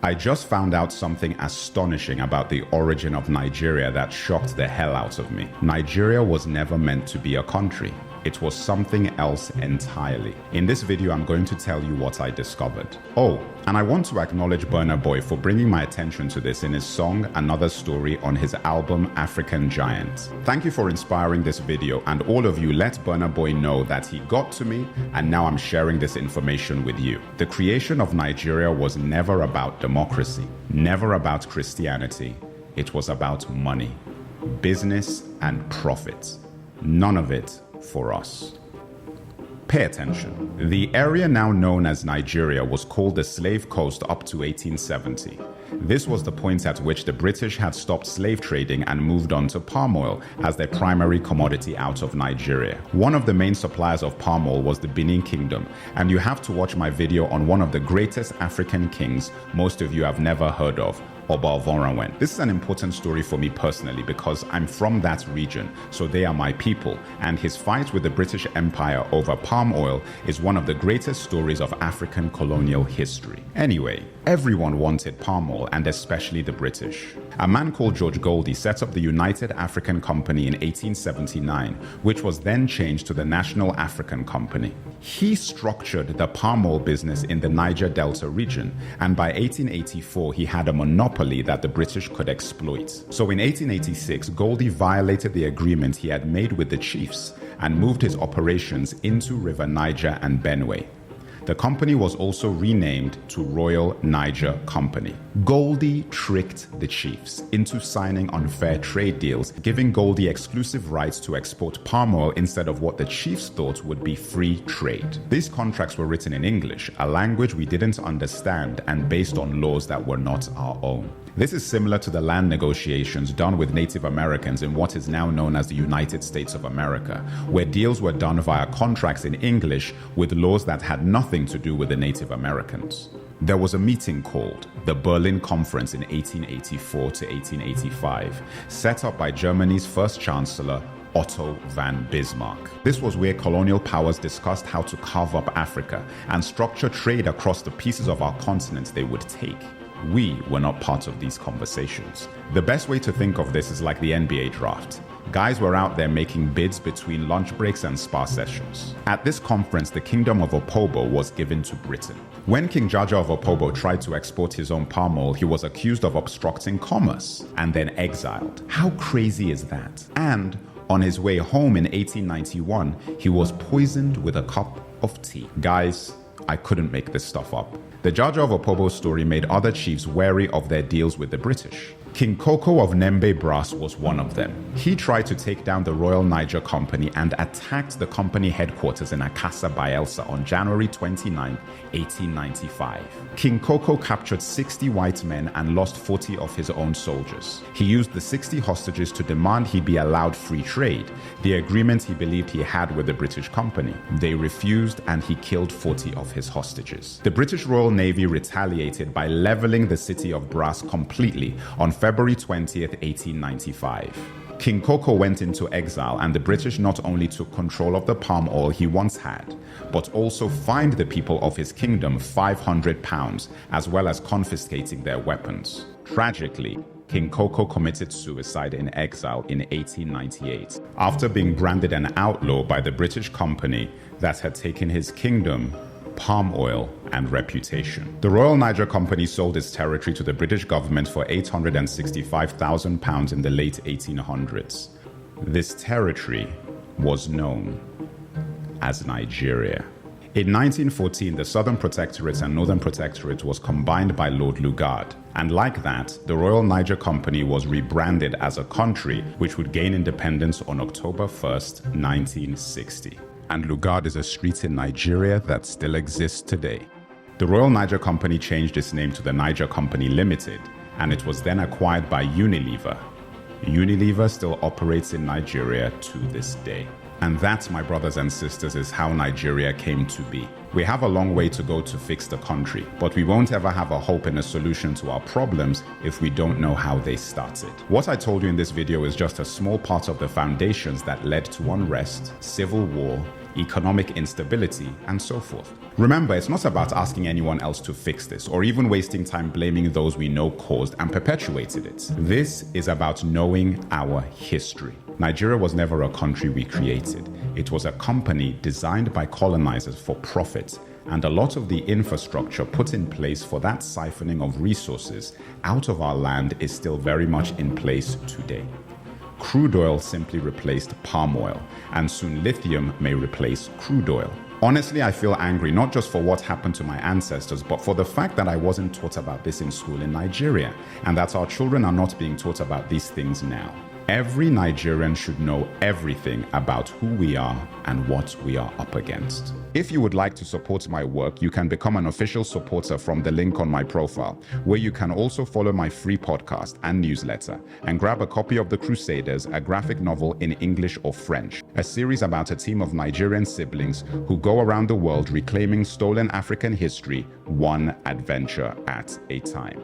I just found out something astonishing about the origin of Nigeria that shocked the hell out of me. Nigeria was never meant to be a country. It was something else entirely. In this video, I'm going to tell you what I discovered. Oh, and I want to acknowledge Burna Boy for bringing my attention to this in his song Another Story on his album African Giant. Thank you for inspiring this video, and all of you let Burna Boy know that he got to me, and now I'm sharing this information with you. The creation of Nigeria was never about democracy, never about Christianity. It was about money, business, and profit. None of it for us. Pay attention. The area now known as Nigeria was called the Slave Coast up to 1870. This was the point at which the British had stopped slave trading and moved on to palm oil as their primary commodity out of Nigeria. One of the main suppliers of palm oil was the Benin Kingdom, and you have to watch my video on one of the greatest African kings most of you have never heard of, Opobo. This is an important story for me personally because I'm from that region, so they are my people, and his fight with the British Empire over palm oil is one of the greatest stories of African colonial history. Anyway, everyone wanted palm oil, and especially the British. A man called George Goldie set up the United African Company in 1879, which was then changed to the National African Company. He structured the palm oil business in the Niger Delta region, and by 1884 he had a monopoly that the British could exploit. So in 1886, Goldie violated the agreement he had made with the chiefs and moved his operations into River Niger and Benue. The company was also renamed to Royal Niger Company. Goldie tricked the chiefs into signing unfair trade deals, giving Goldie exclusive rights to export palm oil instead of what the chiefs thought would be free trade. These contracts were written in English, a language we didn't understand, and based on laws that were not our own. This is similar to the land negotiations done with Native Americans in what is now known as the United States of America, where deals were done via contracts in English with laws that had nothing to do with the Native Americans. There was a meeting called the Berlin Conference in 1884 to 1885, set up by Germany's first Chancellor, Otto von Bismarck. This was where colonial powers discussed how to carve up Africa and structure trade across the pieces of our continent they would take. We were not part of these conversations. The best way to think of this is like the NBA draft. Guys were out there making bids between lunch breaks and spa sessions. At this conference, the kingdom of Opobo was given to Britain. When King Jaja of Opobo tried to export his own palm oil, he was accused of obstructing commerce and then exiled. How crazy is that? And on his way home in 1891, he was poisoned with a cup of tea. Guys, I couldn't make this stuff up. The Jaja of Opobo's story made other chiefs wary of their deals with the British. King Koko of Nembe Brass was one of them. He tried to take down the Royal Niger Company and attacked the company headquarters in Akassa, Bayelsa on January 29, 1895. King Koko captured 60 white men and lost 40 of his own soldiers. He used the 60 hostages to demand he be allowed free trade, the agreement he believed he had with the British company. They refused, and he killed 40 of his hostages. The British Royal Navy retaliated by leveling the city of Brass completely on February 20th, 1895. King Koko went into exile, and the British not only took control of the palm oil he once had, but also fined the people of his kingdom £500, as well as confiscating their weapons. Tragically, King Koko committed suicide in exile in 1898, after being branded an outlaw by the British company that had taken his kingdom, palm oil, and reputation. The Royal Niger Company sold its territory to the British government for £865,000 in the late 1800s. This territory was known as Nigeria. In 1914, the Southern Protectorate and Northern Protectorate was combined by Lord Lugard, and like that, the Royal Niger Company was rebranded as a country which would gain independence on October 1st, 1960. And Lugard is a street in Nigeria that still exists today. The Royal Niger Company changed its name to the Niger Company Limited, and it was then acquired by Unilever. Unilever still operates in Nigeria to this day. And that, my brothers and sisters, is how Nigeria came to be. We have a long way to go to fix the country, but we won't ever have a hope and a solution to our problems if we don't know how they started. What I told you in this video is just a small part of the foundations that led to unrest, civil war, economic instability, and so forth. Remember, it's not about asking anyone else to fix this or even wasting time blaming those we know caused and perpetuated it. This is about knowing our history. Nigeria was never a country we created. It was a company designed by colonizers for profit, and a lot of the infrastructure put in place for that siphoning of resources out of our land is still very much in place today. Crude oil simply replaced palm oil, and soon lithium may replace crude oil. Honestly, I feel angry not just for what happened to my ancestors, but for the fact that I wasn't taught about this in school in Nigeria, and that our children are not being taught about these things now. Every Nigerian should know everything about who we are and what we are up against. If you would like to support my work, you can become an official supporter from the link on my profile, where you can also follow my free podcast and newsletter, and grab a copy of The Crusaders, a graphic novel in English or French, a series about a team of Nigerian siblings who go around the world reclaiming stolen African history, one adventure at a time.